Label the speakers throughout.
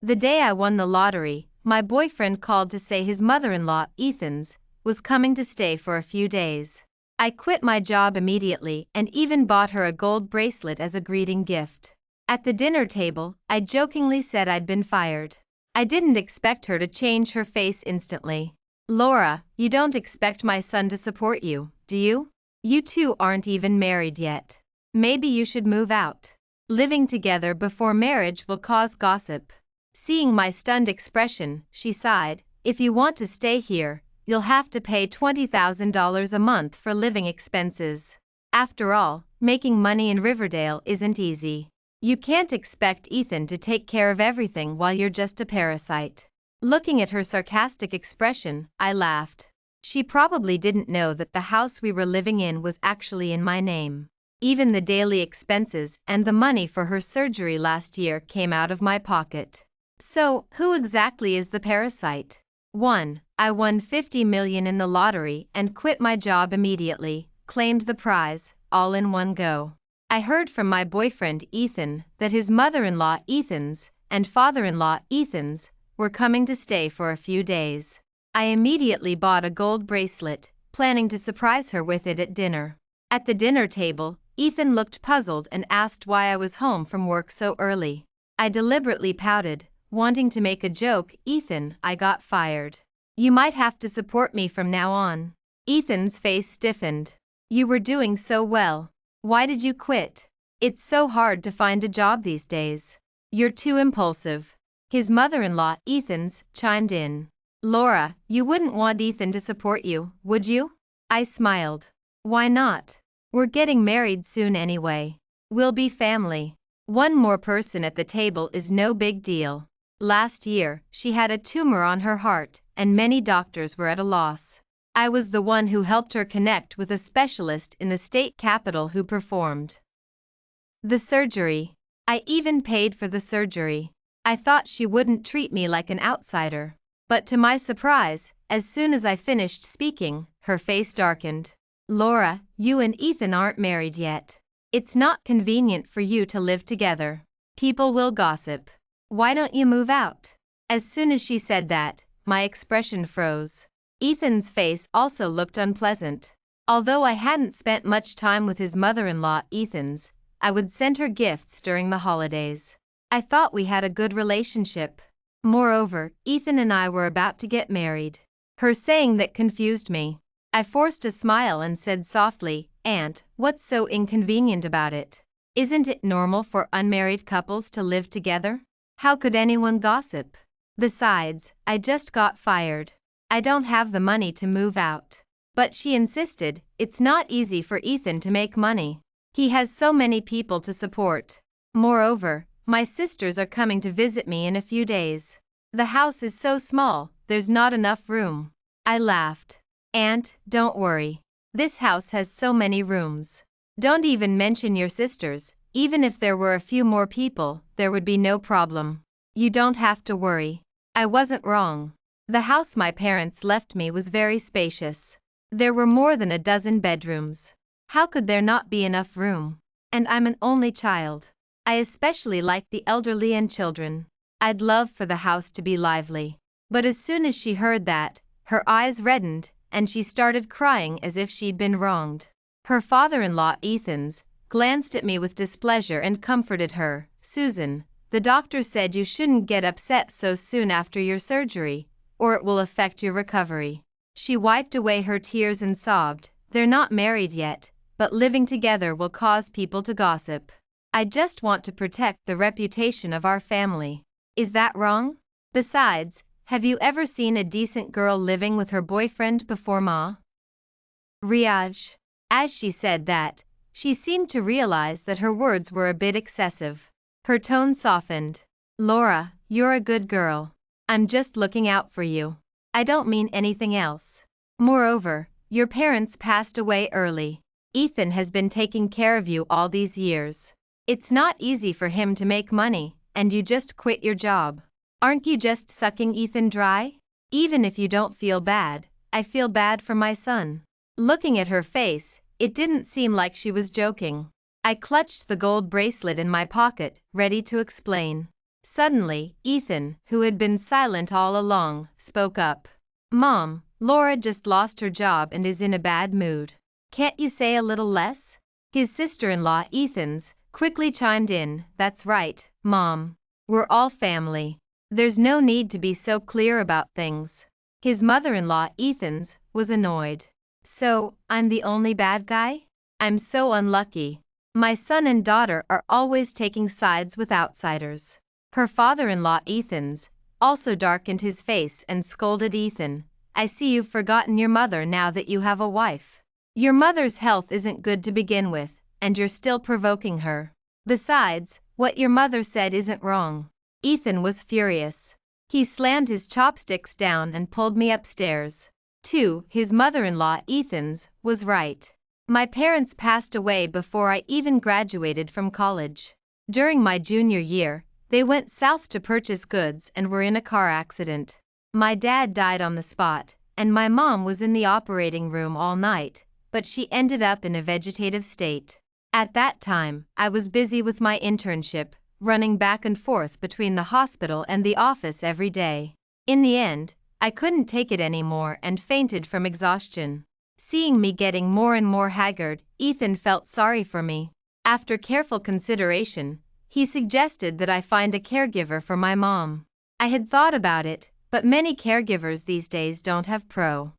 Speaker 1: The day I won the lottery, my boyfriend called to say his mother-in-law, Ethan's, was coming to stay for a few days. I quit my job immediately and even bought her a gold bracelet as a greeting gift. At the dinner table, I jokingly said I'd been fired. I didn't expect her to change her face instantly. "Laura, you don't expect my son to support you, do you? You two aren't even married yet. Maybe you should move out. Living together before marriage will cause gossip." Seeing my stunned expression, she sighed, "If you want to stay here, you'll have to pay $20,000 a month for living expenses. After all, making money in Riverdale isn't easy. You can't expect Ethan to take care of everything while you're just a parasite." Looking at her sarcastic expression, I laughed. She probably didn't know that the house we were living in was actually in my name. Even the daily expenses and the money for her surgery last year came out of my pocket. So, who exactly is the parasite? 1. I won $50 million in the lottery and quit my job immediately, claimed the prize, all in one go. I heard from my boyfriend Ethan that his mother-in-law Ethan's and father-in-law Ethan's were coming to stay for a few days. I immediately bought a gold bracelet, planning to surprise her with it at dinner. At the dinner table, Ethan looked puzzled and asked why I was home from work so early. I deliberately pouted, wanting to make a joke. "Ethan, I got fired. You might have to support me from now on." Ethan's face stiffened. "You were doing so well. Why did you quit? It's so hard to find a job these days." "You're too impulsive." His mother-in-law, Ethan's, chimed in. "Laura, you wouldn't want Ethan to support you, would you?" I smiled. "Why not? We're getting married soon anyway. We'll be family. One more person at the table is no big deal." Last year, she had a tumor on her heart, and many doctors were at a loss. I was the one who helped her connect with a specialist in the state capital who performed the surgery. I even paid for the surgery. I thought she wouldn't treat me like an outsider. But to my surprise, as soon as I finished speaking, her face darkened. "Laura, you and Ethan aren't married yet. It's not convenient for you to live together. People will gossip. Why don't you move out?" As soon as she said that, my expression froze. Ethan's face also looked unpleasant. Although I hadn't spent much time with his mother-in-law, Ethan's, I would send her gifts during the holidays. I thought we had a good relationship. Moreover, Ethan and I were about to get married. Her saying that confused me. I forced a smile and said softly, "Aunt, what's so inconvenient about it? Isn't it normal for unmarried couples to live together? How could anyone gossip? Besides, I just got fired. I don't have the money to move out." But she insisted, "It's not easy for Ethan to make money. He has so many people to support. Moreover, my sisters are coming to visit me in a few days. The house is so small, there's not enough room." I laughed. "Aunt, don't worry. This house has so many rooms. Don't even mention your sisters. Even if there were a few more people, there would be no problem. You don't have to worry." I wasn't wrong. The house my parents left me was very spacious. There were more than a dozen bedrooms. How could there not be enough room? And I'm an only child. I especially like the elderly and children. I'd love for the house to be lively. But as soon as she heard that, her eyes reddened, and she started crying as if she'd been wronged. Her father-in-law, Ethan's, glanced at me with displeasure and comforted her. "Susan, the doctor said you shouldn't get upset so soon after your surgery, or it will affect your recovery." She wiped away her tears and sobbed, "They're not married yet, but living together will cause people to gossip. I just want to protect the reputation of our family. Is that wrong? Besides, have you ever seen a decent girl living with her boyfriend before, Ma?" Riaj. As she said that, she seemed to realize that her words were a bit excessive. Her tone softened. "Laura, you're a good girl. I'm just looking out for you. I don't mean anything else. Moreover, your parents passed away early. Ethan has been taking care of you all these years. It's not easy for him to make money, and you just quit your job. Aren't you just sucking Ethan dry? Even if you don't feel bad, I feel bad for my son." Looking at her face, it didn't seem like she was joking. I clutched the gold bracelet in my pocket, ready to explain. Suddenly, Ethan, who had been silent all along, spoke up. Mom, Laura just lost her job and is in a bad mood. Can't you say a little less? His sister-in-law, Ethan's, quickly chimed in. That's right, Mom. We're all family. There's no need to be so clear about things. His mother-in-law, Ethan's, was annoyed. So, I'm the only bad guy? I'm so unlucky. My son and daughter are always taking sides with outsiders. Her father-in-law, Ethan's, also darkened his face and scolded Ethan. I see you've forgotten your mother now that you have a wife. Your mother's health isn't good to begin with, and you're still provoking her. Besides, what your mother said isn't wrong. Ethan was furious. He slammed his chopsticks down and pulled me upstairs. 2. His mother-in-law, Ethan's, was right. My parents passed away before I even graduated from college. During my junior year, they went south to purchase goods and were in a car accident. My dad died on the spot, and my mom was in the operating room all night, but she ended up in a vegetative state. At that time, I was busy with my internship, running back and forth between the hospital and the office every day. In the end, I couldn't take it anymore and fainted from exhaustion. Seeing me getting more and more haggard, Ethan felt sorry for me. After careful consideration, he suggested that I find a caregiver for my mom. I had thought about it, but many caregivers these days don't have professional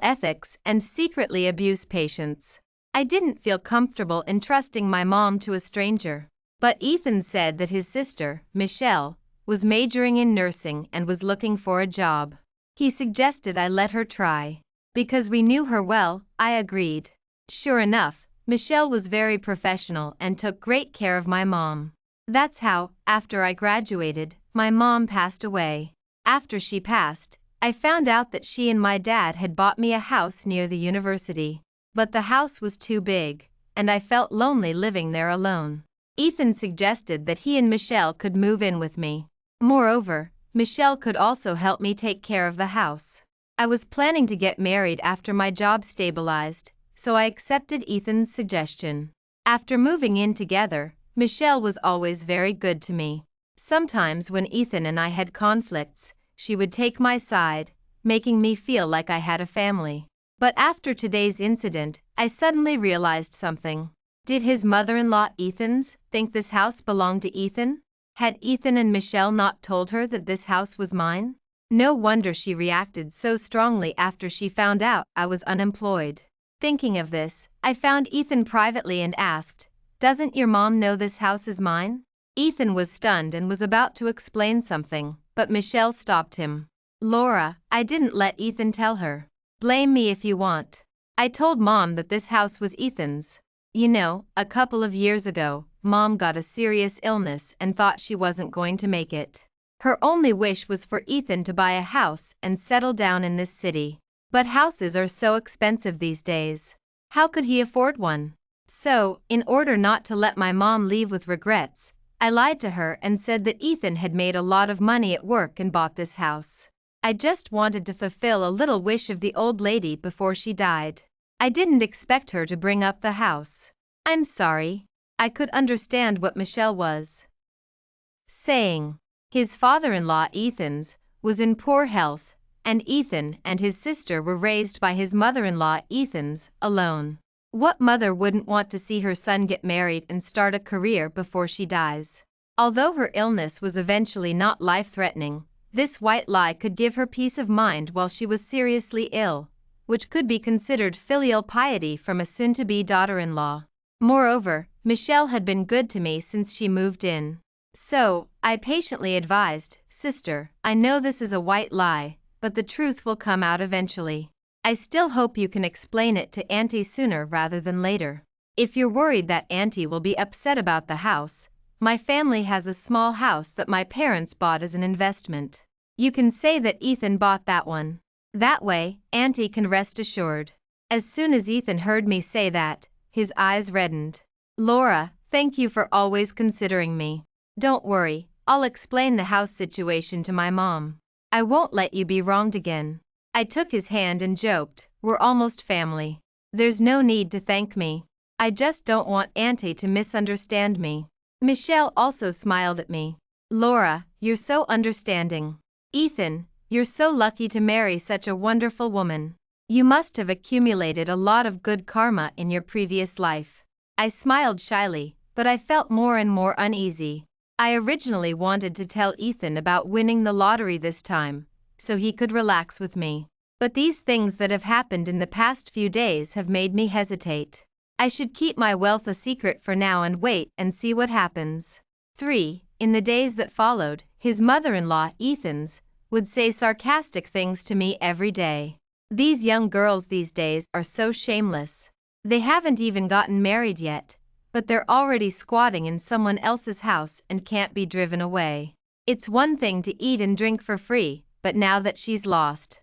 Speaker 1: ethics and secretly abuse patients. I didn't feel comfortable entrusting my mom to a stranger. But Ethan said that his sister, Michelle, was majoring in nursing and was looking for a job. He suggested I let her try. Because we knew her well, I agreed. Sure enough, Michelle was very professional and took great care of my mom. That's how, after I graduated, my mom passed away. After she passed, I found out that she and my dad had bought me a house near the university. But the house was too big, and I felt lonely living there alone. Ethan suggested that he and Michelle could move in with me. Moreover, Michelle could also help me take care of the house. I was planning to get married after my job stabilized, so I accepted Ethan's suggestion. After moving in together, Michelle was always very good to me. Sometimes when Ethan and I had conflicts, she would take my side, making me feel like I had a family. But after today's incident, I suddenly realized something. Did his mother-in-law, Ethan's, think this house belonged to Ethan? Had Ethan and Michelle not told her that this house was mine? No wonder she reacted so strongly after she found out I was unemployed. Thinking of this, I found Ethan privately and asked, "Doesn't your mom know this house is mine?" Ethan was stunned and was about to explain something, but Michelle stopped him. "Laura, I didn't let Ethan tell her. Blame me if you want. I told Mom that this house was Ethan's. You know, a couple of years ago, Mom got a serious illness and thought she wasn't going to make it. Her only wish was for Ethan to buy a house and settle down in this city. But houses are so expensive these days. How could he afford one? So, in order not to let my mom leave with regrets, I lied to her and said that Ethan had made a lot of money at work and bought this house. I just wanted to fulfill a little wish of the old lady before she died. I didn't expect her to bring up the house. I'm sorry." I could understand what Michelle was saying. His father-in-law, Ethan's, was in poor health, and Ethan and his sister were raised by his mother-in-law, Ethan's, alone. What mother wouldn't want to see her son get married and start a career before she dies? Although her illness was eventually not life-threatening, this white lie could give her peace of mind while she was seriously ill, which could be considered filial piety from a soon-to-be daughter-in-law. Moreover, Michelle had been good to me since she moved in. So, I patiently advised, "Sister, I know this is a white lie, but the truth will come out eventually. I still hope you can explain it to Auntie sooner rather than later. If you're worried that Auntie will be upset about the house, my family has a small house that my parents bought as an investment. You can say that Ethan bought that one. That way, Auntie can rest assured." As soon as Ethan heard me say that, his eyes reddened. "Laura, thank you for always considering me. Don't worry, I'll explain the house situation to my mom. I won't let you be wronged again." I took his hand and joked, "We're almost family. There's no need to thank me. I just don't want Auntie to misunderstand me." Michelle also smiled at me. Laura, you're so understanding. Ethan, you're so lucky to marry such a wonderful woman. You must have accumulated a lot of good karma in your previous life. I smiled shyly, but I felt more and more uneasy. I originally wanted to tell Ethan about winning the lottery this time, so he could relax with me. But these things that have happened in the past few days have made me hesitate. I should keep my wealth a secret for now and wait and see what happens. 3. In the days that followed, his mother-in-law, Ethan's, would say sarcastic things to me every day. These young girls these days are so shameless. They haven't even gotten married yet, but they're already squatting in someone else's house and can't be driven away. It's one thing to eat and drink for free, but now that she's lost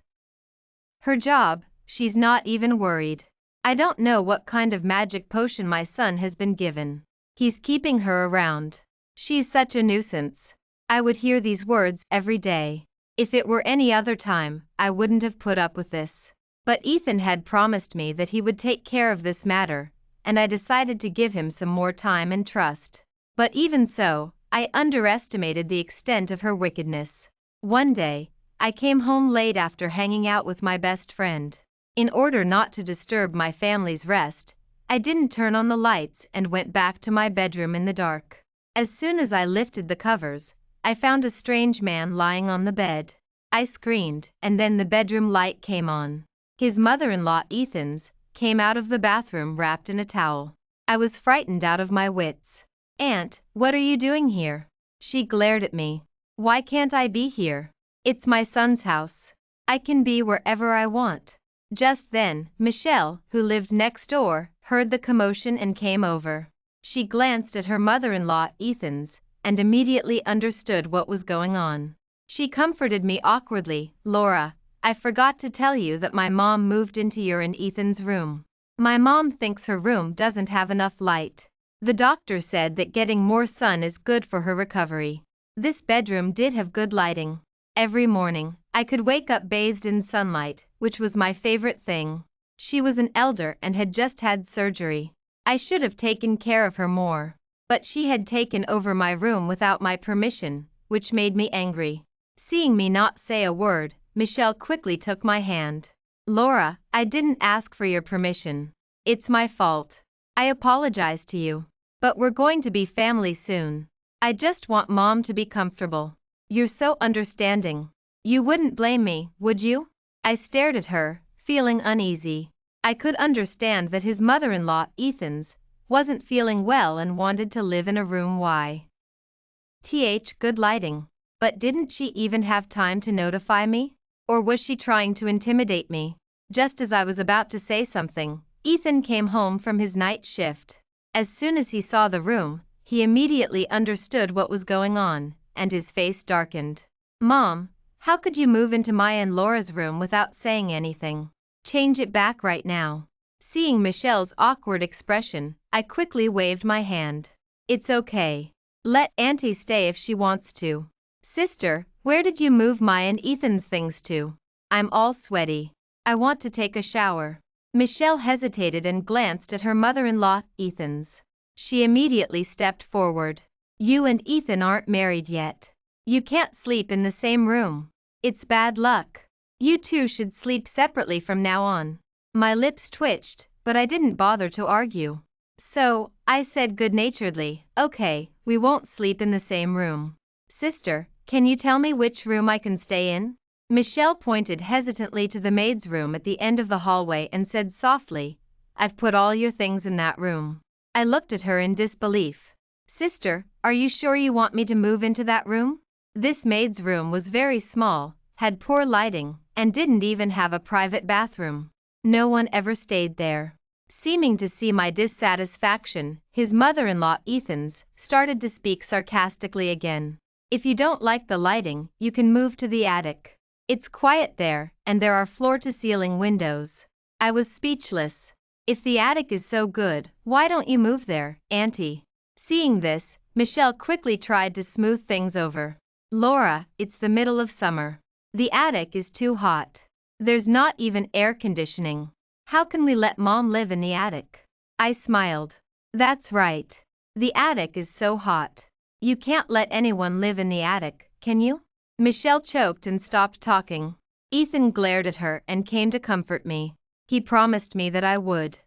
Speaker 1: her job, she's not even worried. I don't know what kind of magic potion my son has been given. He's keeping her around. She's such a nuisance. I would hear these words every day. If it were any other time, I wouldn't have put up with this. But Ethan had promised me that he would take care of this matter, and I decided to give him some more time and trust. But even so, I underestimated the extent of her wickedness. One day, I came home late after hanging out with my best friend. In order not to disturb my family's rest, I didn't turn on the lights and went back to my bedroom in the dark. As soon as I lifted the covers, I found a strange man lying on the bed. I screamed, and then the bedroom light came on. His mother-in-law, Ethan's, came out of the bathroom wrapped in a towel. I was frightened out of my wits. "Aunt, what are you doing here?" She glared at me. "Why can't I be here? It's my son's house. I can be wherever I want." Just then, Michelle, who lived next door, heard the commotion and came over. She glanced at her mother-in-law, Ethan's, and immediately understood what was going on. She comforted me awkwardly. "Laura, I forgot to tell you that my mom moved into your and Ethan's room. My mom thinks her room doesn't have enough light. The doctor said that getting more sun is good for her recovery." This bedroom did have good lighting. Every morning, I could wake up bathed in sunlight, which was my favorite thing. She was an elder and had just had surgery. I should have taken care of her more. But she had taken over my room without my permission, which made me angry. Seeing me not say a word, Michelle quickly took my hand. "Laura, I didn't ask for your permission. It's my fault. I apologize to you. But we're going to be family soon. I just want Mom to be comfortable. You're so understanding. You wouldn't blame me, would you?" I stared at her, feeling uneasy. I could understand that his mother-in-law, Ethan's, wasn't feeling well and wanted to live in a room with good lighting. But didn't she even have time to notify me? Or was she trying to intimidate me? Just as I was about to say something, Ethan came home from his night shift. As soon as he saw the room, he immediately understood what was going on, and his face darkened. "Mom, how could you move into my and Laura's room without saying anything? Change it back right now." Seeing Michelle's awkward expression, I quickly waved my hand. "It's okay. Let Auntie stay if she wants to." "Sister, where did you move my and Ethan's things to? I'm all sweaty. I want to take a shower." Michelle hesitated and glanced at her mother-in-law, Ethan's. She immediately stepped forward. "You and Ethan aren't married yet. You can't sleep in the same room. It's bad luck. You two should sleep separately from now on." My lips twitched, but I didn't bother to argue. So, I said good-naturedly, "Okay, we won't sleep in the same room. Sister, can you tell me which room I can stay in?" Michelle pointed hesitantly to the maid's room at the end of the hallway and said softly, "I've put all your things in that room." I looked at her in disbelief. "Sister, are you sure you want me to move into that room?" This maid's room was very small, had poor lighting, and didn't even have a private bathroom. No one ever stayed there. Seeming to see my dissatisfaction, his mother-in-law, Ethan's, started to speak sarcastically again. "If you don't like the lighting, you can move to the attic. It's quiet there, and there are floor-to-ceiling windows." I was speechless. "If the attic is so good, why don't you move there, Auntie?" Seeing this, Michelle quickly tried to smooth things over. "Laura, it's the middle of summer. The attic is too hot. There's not even air conditioning. How can we let Mom live in the attic?" I smiled. "That's right. The attic is so hot. You can't let anyone live in the attic, can you? Michelle choked and stopped talking. Ethan glared at her and came to comfort me. He promised me that I would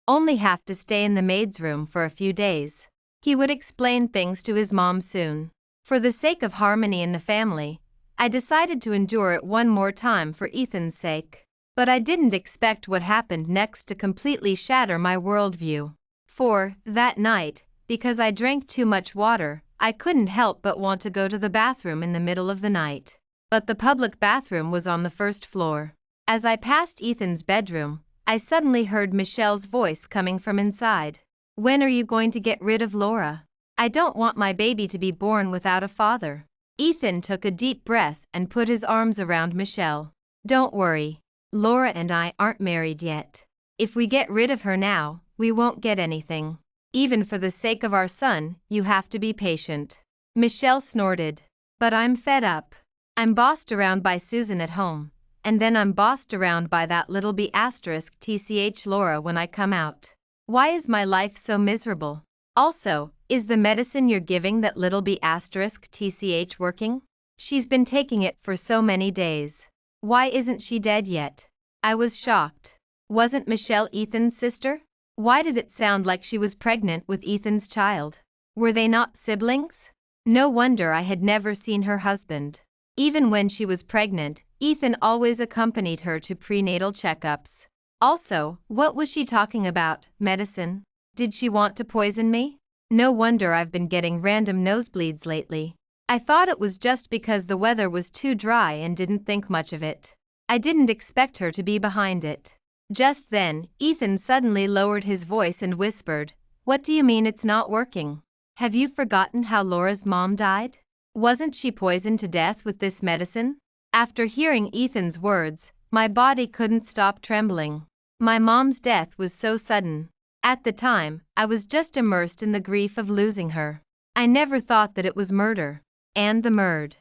Speaker 1: only have to stay in the maid's room for a few days. He would explain things to his mom soon. For the sake of harmony in the family, I decided to endure it one more time for Ethan's sake. But I didn't expect what happened next to completely shatter my worldview. For, that night, because I drank too much water, I couldn't help but want to go to the bathroom in the middle of the night. But the public bathroom was on the first floor. As I passed Ethan's bedroom, I suddenly heard Michelle's voice coming from inside. When are you going to get rid of Laura? I don't want my baby to be born without a father. Ethan took a deep breath and put his arms around Michelle. Don't worry. Laura and I aren't married yet. If we get rid of her now, we won't get anything. Even for the sake of our son, you have to be patient. Michelle snorted. But I'm fed up. I'm bossed around by Susan at home, and then I'm bossed around by that little b** tch Laura when I come out. Why is my life so miserable? Also, is the medicine you're giving that little b** tch working? She's been taking it for so many days. Why isn't she dead yet? I was shocked. Wasn't Michelle Ethan's sister? Why did it sound like she was pregnant with Ethan's child? Were they not siblings? No wonder I had never seen her husband. Even when she was pregnant, Ethan always accompanied her to prenatal checkups. Also, what was she talking about? Medicine? Did she want to poison me? No wonder I've been getting random nosebleeds lately. I thought it was just because the weather was too dry and didn't think much of it. I didn't expect her to be behind it. Just then, Ethan suddenly lowered his voice and whispered, "What do you mean it's not working? Have you forgotten how Laura's mom died? Wasn't she poisoned to death with this medicine?" After hearing Ethan's words, my body couldn't stop trembling. My mom's death was so sudden. At the time, I was just immersed in the grief of losing her. I never thought that it was murder. And the murd.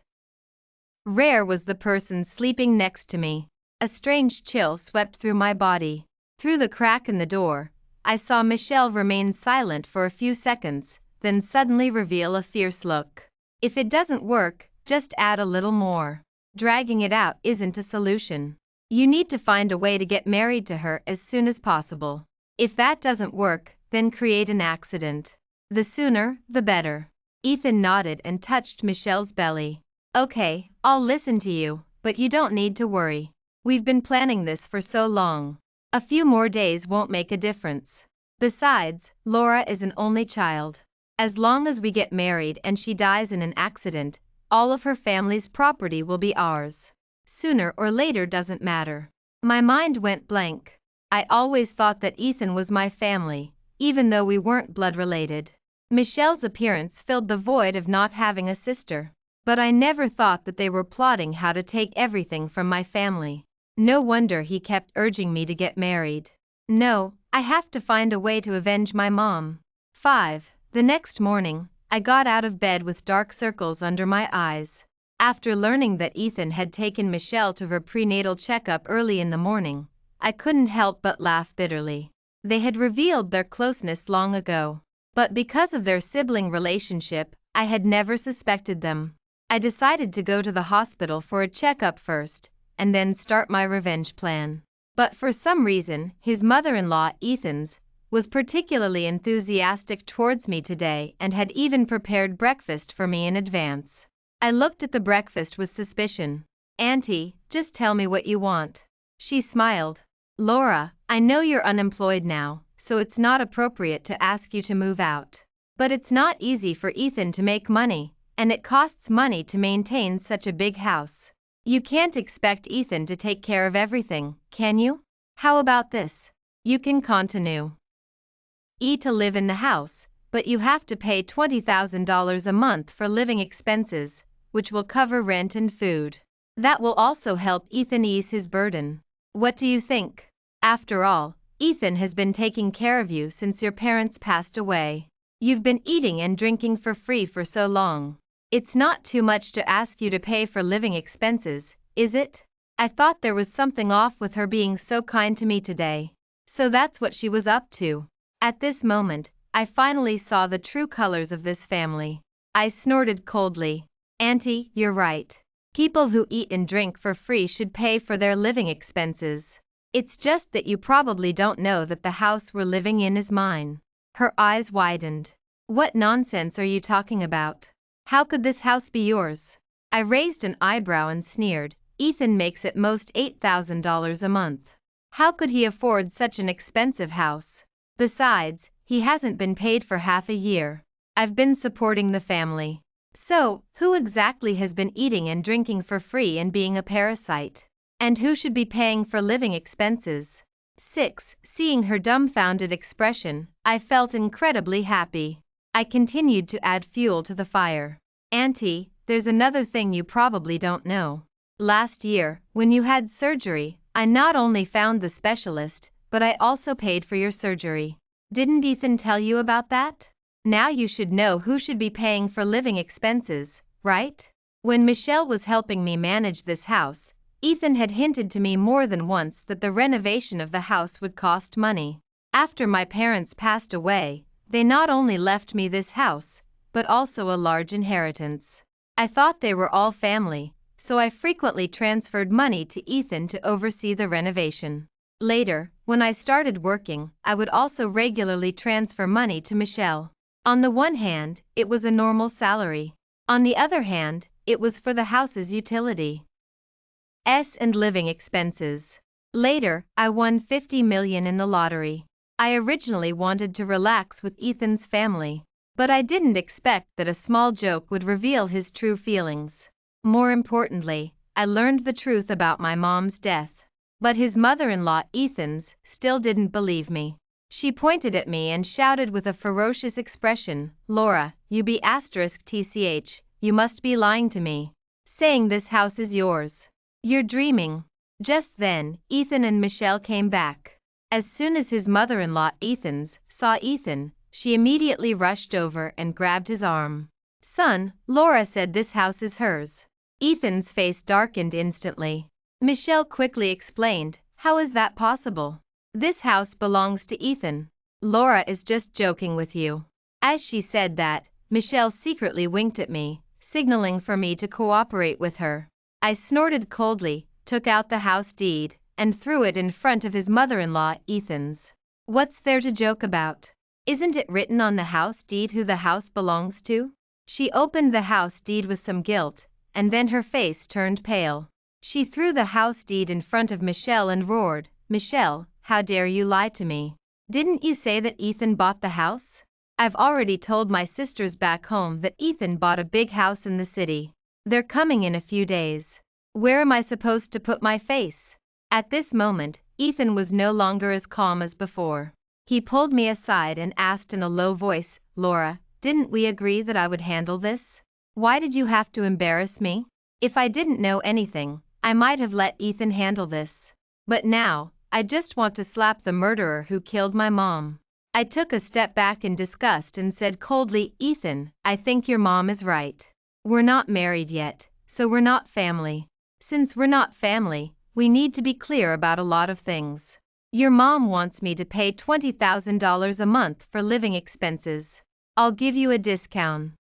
Speaker 1: Rare was the person sleeping next to me. A strange chill swept through my body. Through the crack in the door, I saw Michelle remain silent for a few seconds, then suddenly reveal a fierce look. If it doesn't work, just add a little more. Dragging it out isn't a solution. You need to find a way to get married to her as soon as possible. If that doesn't work, then create an accident. The sooner, the better. Ethan nodded and touched Michelle's belly. Okay, I'll listen to you, but you don't need to worry. We've been planning this for so long. A few more days won't make a difference. Besides, Laura is an only child. As long as we get married and she dies in an accident, all of her family's property will be ours. Sooner or later doesn't matter. My mind went blank. I always thought that Ethan was my family, even though we weren't blood related. Michelle's appearance filled the void of not having a sister. But I never thought that they were plotting how to take everything from my family. No wonder he kept urging me to get married. No, I have to find a way to avenge my mom. 5. The next morning, I got out of bed with dark circles under my eyes. After learning that Ethan had taken Michelle to her prenatal checkup early in the morning, I couldn't help but laugh bitterly. They had revealed their closeness long ago. But because of their sibling relationship, I had never suspected them. I decided to go to the hospital for a checkup first, and then start my revenge plan. But for some reason, his mother-in-law, Ethan's, was particularly enthusiastic towards me today and had even prepared breakfast for me in advance. I looked at the breakfast with suspicion. "Auntie, just tell me what you want." She smiled. "Laura, I know you're unemployed now, so it's not appropriate to ask you to move out. But it's not easy for Ethan to make money, and it costs money to maintain such a big house. You can't expect Ethan to take care of everything, can you? How about this? You can continue to live in the house, but you have to pay $20,000 a month for living expenses, which will cover rent and food. That will also help Ethan ease his burden. What do you think? After all, Ethan has been taking care of you since your parents passed away. You've been eating and drinking for free for so long. It's not too much to ask you to pay for living expenses, is it?" I thought there was something off with her being so kind to me today. So that's what she was up to. At this moment, I finally saw the true colors of this family. I snorted coldly. Auntie, you're right. People who eat and drink for free should pay for their living expenses. It's just that you probably don't know that the house we're living in is mine. Her eyes widened. What nonsense are you talking about? How could this house be yours? I raised an eyebrow and sneered. Ethan makes at most $8,000 a month. How could he afford such an expensive house? Besides, he hasn't been paid for half a year. I've been supporting the family. So, who exactly has been eating and drinking for free and being a parasite? And who should be paying for living expenses? 6. Seeing her dumbfounded expression, I felt incredibly happy. I continued to add fuel to the fire. Auntie, there's another thing you probably don't know. Last year, when you had surgery, I not only found the specialist, but I also paid for your surgery. Didn't Ethan tell you about that? Now you should know who should be paying for living expenses, right? When Michelle was helping me manage this house, Ethan had hinted to me more than once that the renovation of the house would cost money. After my parents passed away, they not only left me this house, but also a large inheritance. I thought they were all family, so I frequently transferred money to Ethan to oversee the renovation. Later, when I started working, I would also regularly transfer money to Michelle. On the one hand, it was a normal salary. On the other hand, it was for the house's utilities and living expenses. Later, I won $50 million in the lottery. I originally wanted to relax with Ethan's family, but I didn't expect that a small joke would reveal his true feelings. More importantly, I learned the truth about my mom's death. But his mother-in-law, Ethan's, still didn't believe me. She pointed at me and shouted with a ferocious expression, "Laura, you be *tch, you must be lying to me, saying this house is yours. You're dreaming." Just then, Ethan and Michelle came back. As soon as his mother-in-law, Ethan's, saw Ethan, she immediately rushed over and grabbed his arm. "Son, Laura said this house is hers." Ethan's face darkened instantly. Michelle quickly explained, "How is that possible? This house belongs to Ethan. Laura is just joking with you." As she said that, Michelle secretly winked at me, signaling for me to cooperate with her. I snorted coldly, took out the house deed, and threw it in front of his mother-in-law, Ethan's. "What's there to joke about? Isn't it written on the house deed who the house belongs to?" She opened the house deed with some guilt, and then her face turned pale. She threw the house deed in front of Michelle and roared, "Michelle, how dare you lie to me? Didn't you say that Ethan bought the house? I've already told my sisters back home that Ethan bought a big house in the city. They're coming in a few days. Where am I supposed to put my face?" At this moment, Ethan was no longer as calm as before. He pulled me aside and asked in a low voice, "Laura, didn't we agree that I would handle this? Why did you have to embarrass me? If I didn't know anything, I might have let Ethan handle this. But now, I just want to slap the murderer who killed my mom." I took a step back in disgust and said coldly, "Ethan, I think your mom is right. We're not married yet, so we're not family. Since we're not family, we need to be clear about a lot of things. Your mom wants me to pay $20,000 a month for living expenses. I'll give you a discount.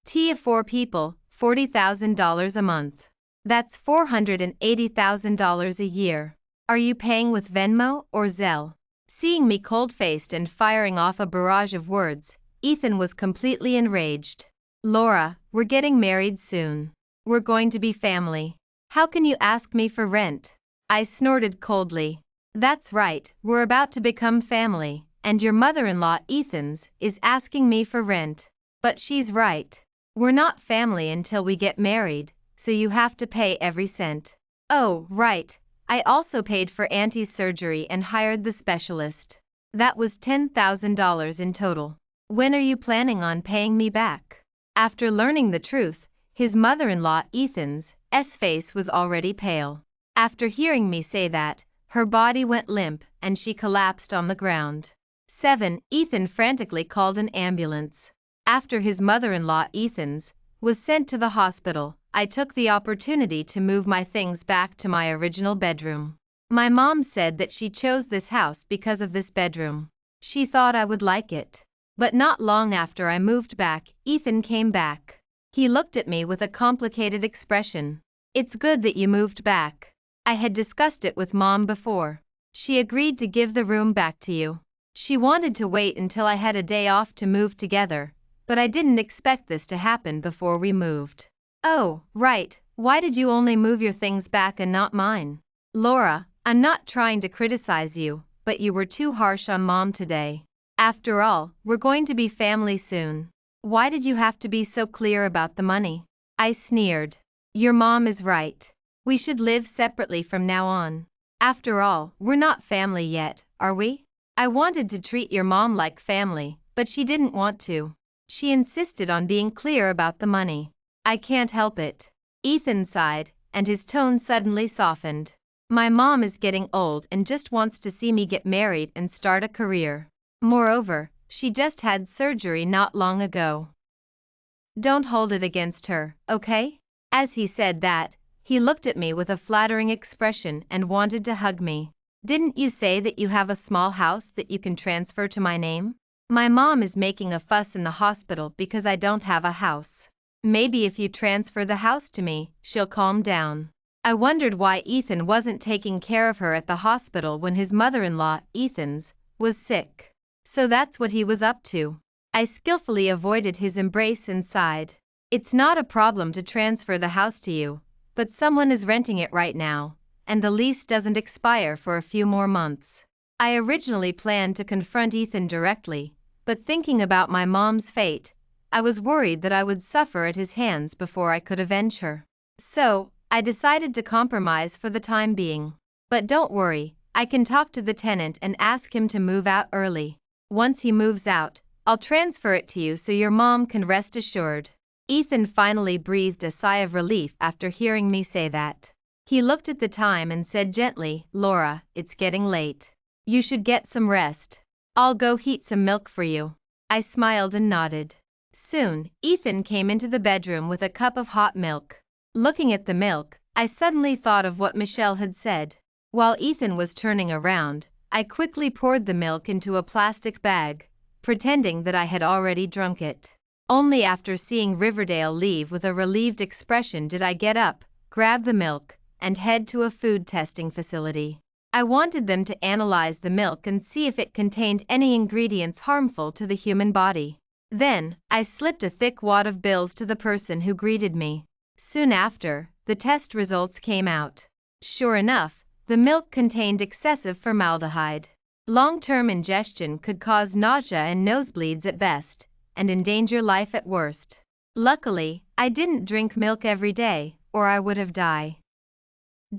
Speaker 1: Of 4 people, $40,000 a month. That's $480,000 a year. Are you paying with Venmo or Zelle?" Seeing me cold-faced and firing off a barrage of words, Ethan was completely enraged. "Laura, we're getting married soon. We're going to be family. How can you ask me for rent?" I snorted coldly. "That's right, we're about to become family, and your mother-in-law, Ethan's, is asking me for rent. But she's right. We're not family until we get married, so you have to pay every cent." "Oh, right. I also paid for Auntie's surgery and hired the specialist. That was $10,000 in total. When are you planning on paying me back?" After learning the truth, his mother-in-law, Ethan's, face was already pale. After hearing me say that, her body went limp and she collapsed on the ground. 7. Ethan frantically called an ambulance. After his mother-in-law, Ethan's, was sent to the hospital, I took the opportunity to move my things back to my original bedroom. My mom said that she chose this house because of this bedroom. She thought I would like it. But not long after I moved back, Ethan came back. He looked at me with a complicated expression. It's good that you moved back. I had discussed it with Mom before. She agreed to give the room back to you. She wanted to wait until I had a day off to move together, but I didn't expect this to happen before we moved. Oh, right, why did you only move your things back and not mine? Laura, I'm not trying to criticize you, but you were too harsh on Mom today. After all, we're going to be family soon. Why did you have to be so clear about the money? I sneered. Your mom is right. We should live separately from now on. After all, we're not family yet, are we? I wanted to treat your mom like family, but she didn't want to. She insisted on being clear about the money. I can't help it. Ethan sighed, and his tone suddenly softened. My mom is getting old and just wants to see me get married and start a career. Moreover, she just had surgery not long ago. Don't hold it against her, okay? As he said that, he looked at me with a flattering expression and wanted to hug me. Didn't you say that you have a small house that you can transfer to my name? My mom is making a fuss in the hospital because I don't have a house. Maybe if you transfer the house to me, she'll calm down. I wondered why Ethan wasn't taking care of her at the hospital when his mother-in-law, Ethan's, was sick. So that's what he was up to. I skillfully avoided his embrace and sighed. It's not a problem to transfer the house to you, but someone is renting it right now, and the lease doesn't expire for a few more months. I originally planned to confront Ethan directly, but thinking about my mom's fate, I was worried that I would suffer at his hands before I could avenge her. So, I decided to compromise for the time being. But don't worry, I can talk to the tenant and ask him to move out early. Once he moves out, I'll transfer it to you so your mom can rest assured. Ethan finally breathed a sigh of relief after hearing me say that. He looked at the time and said gently, Laura, it's getting late. You should get some rest. I'll go heat some milk for you. I smiled and nodded. Soon, Ethan came into the bedroom with a cup of hot milk. Looking at the milk, I suddenly thought of what Michelle had said. While Ethan was turning around, I quickly poured the milk into a plastic bag, pretending that I had already drunk it. Only after seeing Riverdale leave with a relieved expression did I get up, grab the milk, and head to a food testing facility. I wanted them to analyze the milk and see if it contained any ingredients harmful to the human body. Then, I slipped a thick wad of bills to the person who greeted me. Soon after, the test results came out. Sure enough, the milk contained excessive formaldehyde. Long-term ingestion could cause nausea and nosebleeds at best, and endanger life at worst. Luckily, I didn't drink milk every day, or I would have died.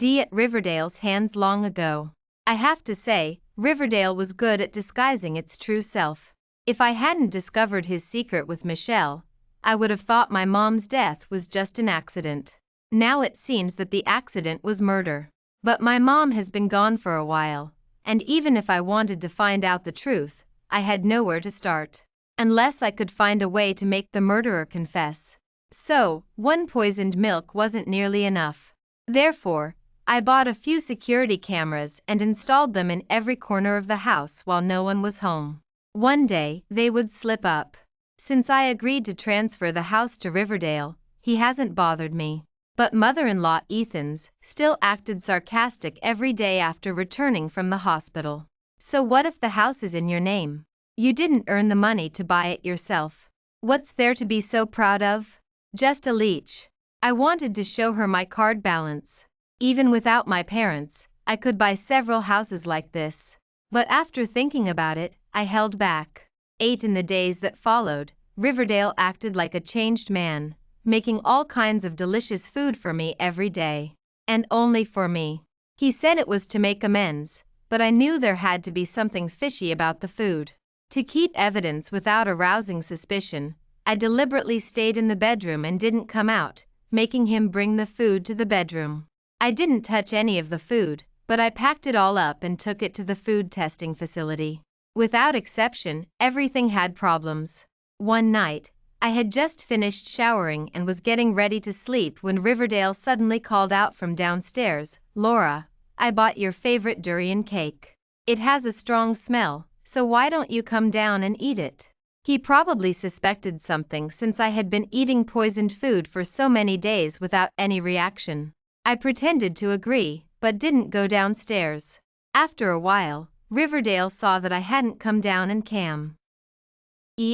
Speaker 1: At Riverdale's hands long ago. I have to say, Riverdale was good at disguising its true self. If I hadn't discovered his secret with Michelle, I would have thought my mom's death was just an accident. Now it seems that the accident was murder. But my mom has been gone for a while, and even if I wanted to find out the truth, I had nowhere to start. Unless I could find a way to make the murderer confess. So, one poisoned milk wasn't nearly enough. Therefore, I bought a few security cameras and installed them in every corner of the house while no one was home. One day, they would slip up. Since I agreed to transfer the house to Riverdale, he hasn't bothered me. But mother-in-law Ethan's still acted sarcastic every day after returning from the hospital. So what if the house is in your name? You didn't earn the money to buy it yourself. What's there to be so proud of? Just a leech. I wanted to show her my card balance. Even without my parents, I could buy several houses like this. But after thinking about it, I held back. 8 in the days that followed, Riverdale acted like a changed man, making all kinds of delicious food for me every day. And only for me. He said it was to make amends, but I knew there had to be something fishy about the food. To keep evidence without arousing suspicion, I deliberately stayed in the bedroom and didn't come out, making him bring the food to the bedroom. I didn't touch any of the food, but I packed it all up and took it to the food testing facility. Without exception, everything had problems. One night, I had just finished showering and was getting ready to sleep when Riverdale suddenly called out from downstairs, Laura, I bought your favorite durian cake. It has a strong smell, so why don't you come down and eat it? He probably suspected something since I had been eating poisoned food for so many days without any reaction. I pretended to agree, but didn't go downstairs. After a while, Riverdale saw that I hadn't come down and came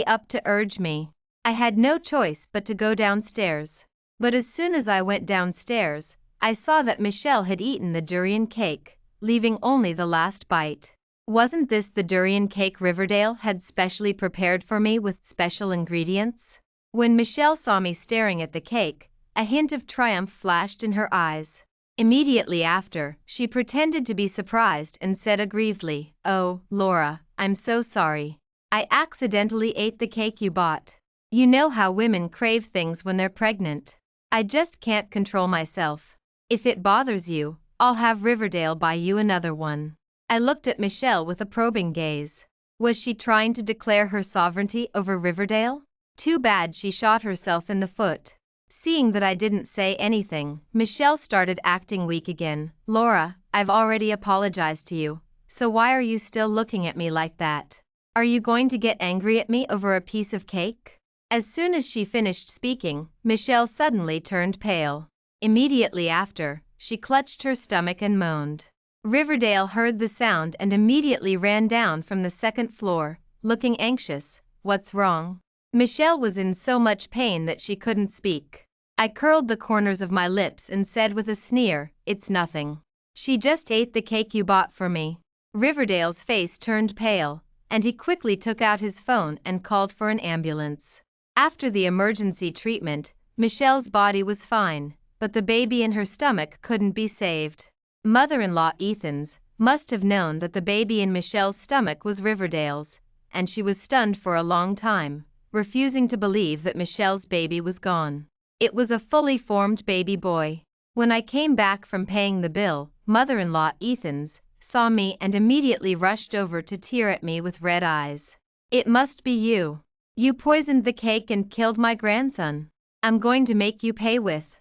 Speaker 1: up to urge me. I had no choice but to go downstairs. But as soon as I went downstairs, I saw that Michelle had eaten the durian cake, leaving only the last bite. Wasn't this the durian cake Riverdale had specially prepared for me with special ingredients? When Michelle saw me staring at the cake, a hint of triumph flashed in her eyes. Immediately after, she pretended to be surprised and said aggrievedly, "Oh, Laura, I'm so sorry. I accidentally ate the cake you bought. You know how women crave things when they're pregnant. I just can't control myself. If it bothers you, I'll have Riverdale buy you another one." I looked at Michelle with a probing gaze. Was she trying to declare her sovereignty over Riverdale? Too bad she shot herself in the foot. Seeing that I didn't say anything, Michelle started acting weak again. "Laura, I've already apologized to you, so why are you still looking at me like that? Are you going to get angry at me over a piece of cake?" As soon as she finished speaking, Michelle suddenly turned pale. Immediately after, she clutched her stomach and moaned. Riverdale heard the sound and immediately ran down from the second floor, looking anxious. "What's wrong?" Michelle was in so much pain that she couldn't speak. I curled the corners of my lips and said with a sneer, "It's nothing. She just ate the cake you bought for me." Riverdale's face turned pale, and he quickly took out his phone and called for an ambulance. After the emergency treatment, Michelle's body was fine, but the baby in her stomach couldn't be saved. Mother-in-law Ethan's must have known that the baby in Michelle's stomach was Riverdale's, and she was stunned for a long time, refusing to believe that Michelle's baby was gone. It was a fully formed baby boy. When I came back from paying the bill, mother-in-law Ethan's saw me and immediately rushed over to tear at me with red eyes. "It must be you. You poisoned the cake and killed my grandson. I'm going to make you pay with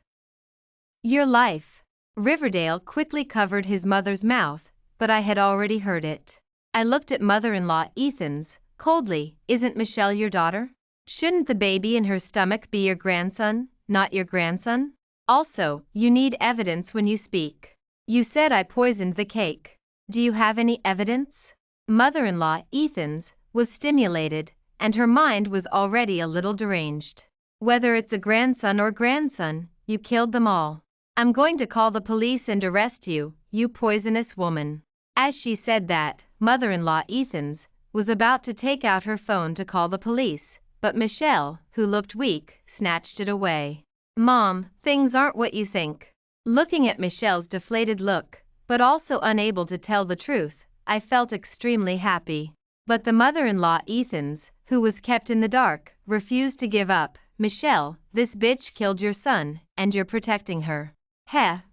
Speaker 1: your life." Riverdale quickly covered his mother's mouth, but I had already heard it. I looked at mother-in-law Ethan's coldly. "Isn't Michelle your daughter? Shouldn't the baby in her stomach be your grandson, not your grandson? Also, you need evidence when you speak. You said I poisoned the cake. Do you have any evidence?" Mother-in-law Ethan's was stimulated, and her mind was already a little deranged. "Whether it's a grandson or grandson, you killed them all. I'm going to call the police and arrest you, you poisonous woman." As she said that, mother-in-law Ethan's was about to take out her phone to call the police, but Michelle, who looked weak, snatched it away. "Mom, things aren't what you think." Looking at Michelle's deflated look, but also unable to tell the truth, I felt extremely happy. But the mother-in-law Ethan's, who was kept in the dark, refused to give up. "Michelle, this bitch killed your son, and you're protecting her."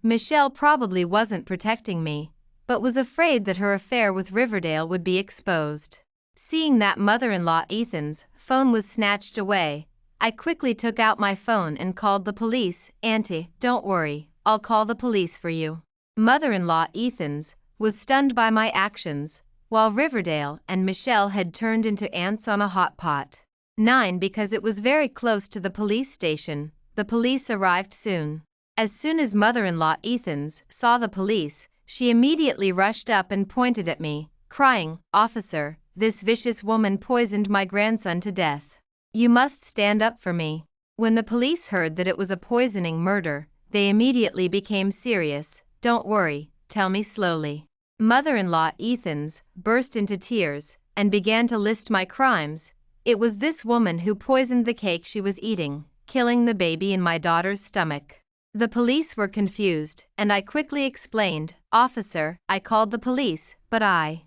Speaker 1: Michelle probably wasn't protecting me, but was afraid that her affair with Riverdale would be exposed. Seeing that mother-in-law Ethan's phone was snatched away, I quickly took out my phone and called the police. "Auntie, don't worry, I'll call the police for you." Mother-in-law Ethan's was stunned by my actions, while Riverdale and Michelle had turned into ants on a hot pot. Because it was very close to the police station, the police arrived soon. As soon as mother-in-law Ethan's saw the police, she immediately rushed up and pointed at me, crying, "Officer, this vicious woman poisoned my grandson to death. You must stand up for me." When the police heard that it was a poisoning murder, they immediately became serious. "Don't worry, tell me slowly." Mother-in-law Ethan's burst into tears and began to list my crimes. It was this woman who poisoned the cake she was eating, killing the baby in my daughter's stomach. The police were confused, and I quickly explained, "Officer, I called the police, but I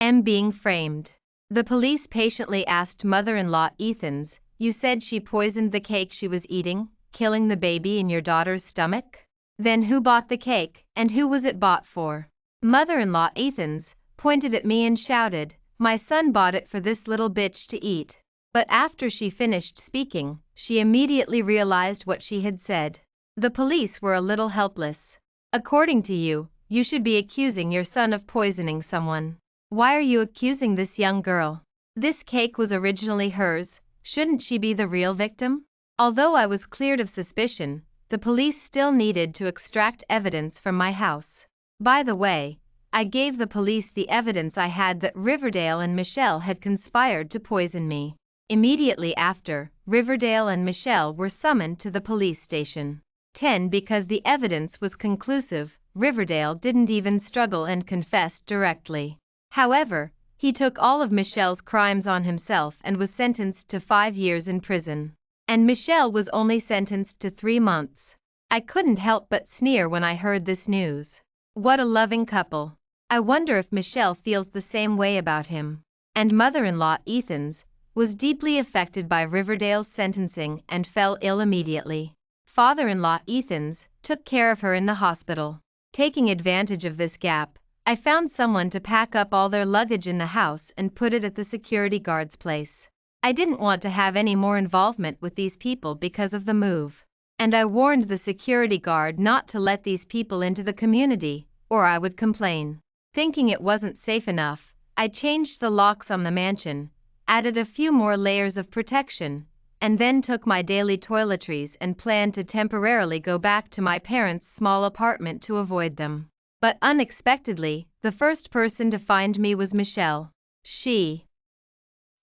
Speaker 1: am being framed." The police patiently asked mother-in-law Ethan's, "You said she poisoned the cake she was eating, killing the baby in your daughter's stomach? Then who bought the cake, and who was it bought for?" Mother-in-law Ethan's pointed at me and shouted, "My son bought it for this little bitch to eat." But after she finished speaking, she immediately realized what she had said. The police were a little helpless. "According to you, you should be accusing your son of poisoning someone. Why are you accusing this young girl?" This cake was originally hers, shouldn't she be the real victim? Although I was cleared of suspicion, the police still needed to extract evidence from my house. By the way, I gave the police the evidence I had that Riverdale and Michelle had conspired to poison me. Immediately after, Riverdale and Michelle were summoned to the police station. 10 Because the evidence was conclusive, Riverdale didn't even struggle and confessed directly. However, he took all of Michelle's crimes on himself and was sentenced to 5 years in prison. And Michelle was only sentenced to 3 months. I couldn't help but sneer when I heard this news. What a loving couple. I wonder if Michelle feels the same way about him. And mother-in-law Ethan's was deeply affected by Riverdale's sentencing and fell ill immediately. Father-in-law Ethan's took care of her in the hospital. Taking advantage of this gap, I found someone to pack up all their luggage in the house and put it at the security guard's place. I didn't want to have any more involvement with these people because of the move. And I warned the security guard not to let these people into the community, or I would complain. Thinking it wasn't safe enough, I changed the locks on the mansion, added a few more layers of protection, and then took my daily toiletries and planned to temporarily go back to my parents' small apartment to avoid them. But unexpectedly, the first person to find me was Michelle. She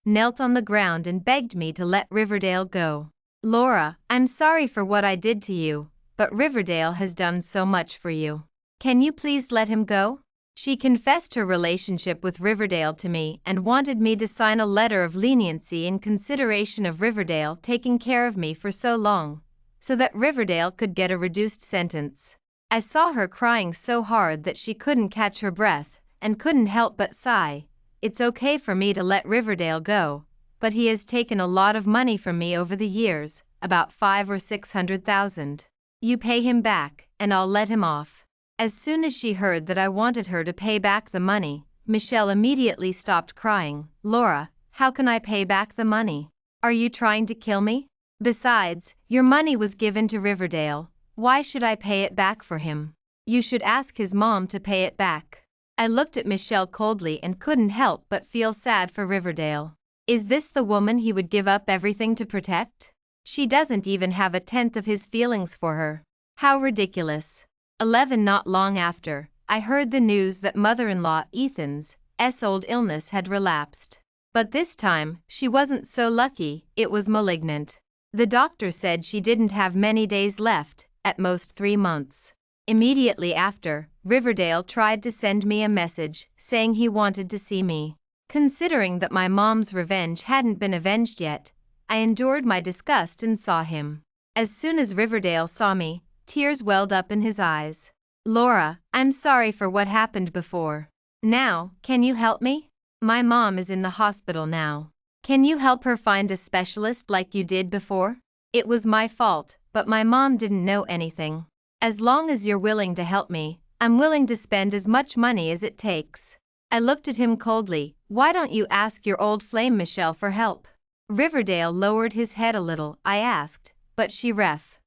Speaker 1: knelt on the ground and begged me to let Riverdale go. Laura, I'm sorry for what I did to you, but Riverdale has done so much for you. Can you please let him go? She confessed her relationship with Riverdale to me and wanted me to sign a letter of leniency in consideration of Riverdale taking care of me for so long, so that Riverdale could get a reduced sentence. I saw her crying so hard that she couldn't catch her breath, and couldn't help but sigh. It's okay for me to let Riverdale go, but he has taken a lot of money from me over the years, about 500,000 or 600,000. You pay him back, and I'll let him off. As soon as she heard that I wanted her to pay back the money, Michelle immediately stopped crying. Laura, how can I pay back the money? Are you trying to kill me? Besides, your money was given to Riverdale. Why should I pay it back for him? You should ask his mom to pay it back. I looked at Michelle coldly and couldn't help but feel sad for Riverdale. Is this the woman he would give up everything to protect? She doesn't even have a tenth of his feelings for her. How ridiculous. 11 Not long after, I heard the news that mother-in-law Ethan's old illness had relapsed. But this time, she wasn't so lucky, it was malignant. The doctor said she didn't have many days left, at most 3 months. Immediately after, Riverdale tried to send me a message saying he wanted to see me. Considering that my mom's revenge hadn't been avenged yet, I endured my disgust and saw him. As soon as Riverdale saw me, tears welled up in his eyes. Laura, I'm sorry for what happened before. Now, can you help me? My mom is in the hospital now. Can you help her find a specialist like you did before? It was my fault, but my mom didn't know anything. As long as you're willing to help me, I'm willing to spend as much money as it takes. I looked at him coldly. Why don't you ask your old flame Michelle for help? Riverdale lowered his head a little. I asked, but she refused.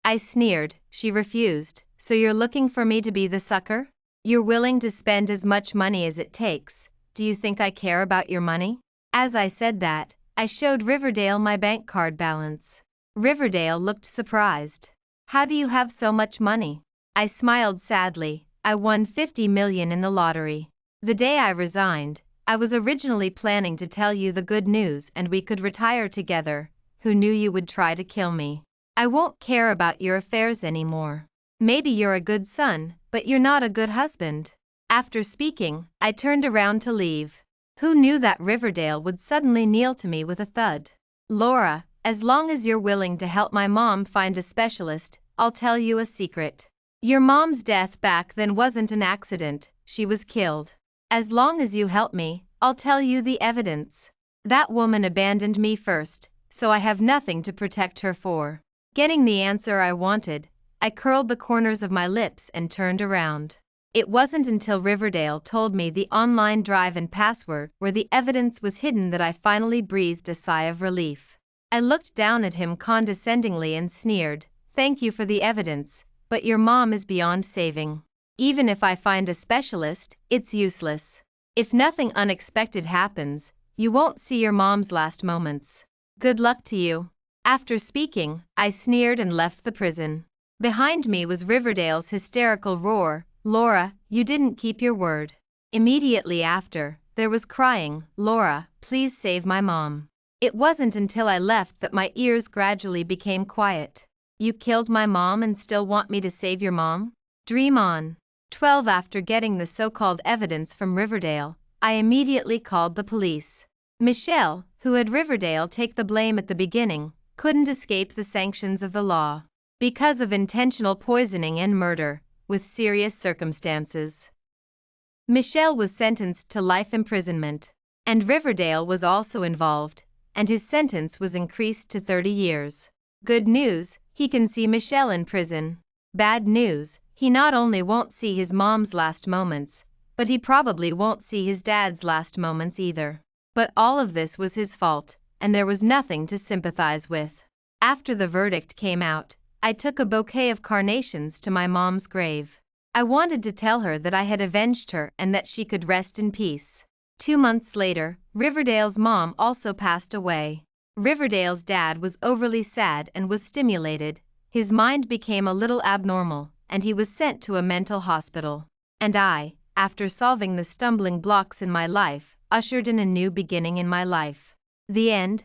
Speaker 1: I sneered. She refused. So you're looking for me to be the sucker? You're willing to spend as much money as it takes. Do you think I care about your money? As I said that, I showed Riverdale my bank card balance. Riverdale looked surprised. How do you have so much money? I smiled sadly. I won 50 million in the lottery. The day I resigned, I was originally planning to tell you the good news and we could retire together. Who knew you would try to kill me? I won't care about your affairs anymore. Maybe you're a good son, but you're not a good husband. After speaking, I turned around to leave. Who knew that Riverdale would suddenly kneel to me with a thud? Laura, as long as you're willing to help my mom find a specialist, I'll tell you a secret. Your mom's death back then wasn't an accident, she was killed. As long as you help me, I'll tell you the evidence. That woman abandoned me first, so I have nothing to protect her for. Getting the answer I wanted, I curled the corners of my lips and turned around. It wasn't until Riverdale told me the online drive and password where the evidence was hidden that I finally breathed a sigh of relief. I looked down at him condescendingly and sneered, "Thank you for the evidence, but your mom is beyond saving. Even if I find a specialist, it's useless." If nothing unexpected happens, you won't see your mom's last moments. Good luck to you. After speaking, I sneered and left the prison. Behind me was Riverdale's hysterical roar, "Laura, you didn't keep your word." Immediately after, there was crying, "Laura, please save my mom." It wasn't until I left that my ears gradually became quiet. You killed my mom and still want me to save your mom? Dream on. 12 After getting the so-called evidence from Riverdale, I immediately called the police. Michelle, who had Riverdale take the blame at the beginning, couldn't escape the sanctions of the law because of intentional poisoning and murder, with serious circumstances. Michelle was sentenced to life imprisonment, and Riverdale was also involved, and his sentence was increased to 30 years. Good news, he can see Michelle in prison. Bad news, he not only won't see his mom's last moments, but he probably won't see his dad's last moments either. But all of this was his fault, and there was nothing to sympathize with. After the verdict came out, I took a bouquet of carnations to my mom's grave. I wanted to tell her that I had avenged her and that she could rest in peace. 2 months later, Riverdale's mom also passed away. Riverdale's dad was overly sad and was stimulated. His mind became a little abnormal, and he was sent to a mental hospital. And I, after solving the stumbling blocks in my life, ushered in a new beginning in my life. The end.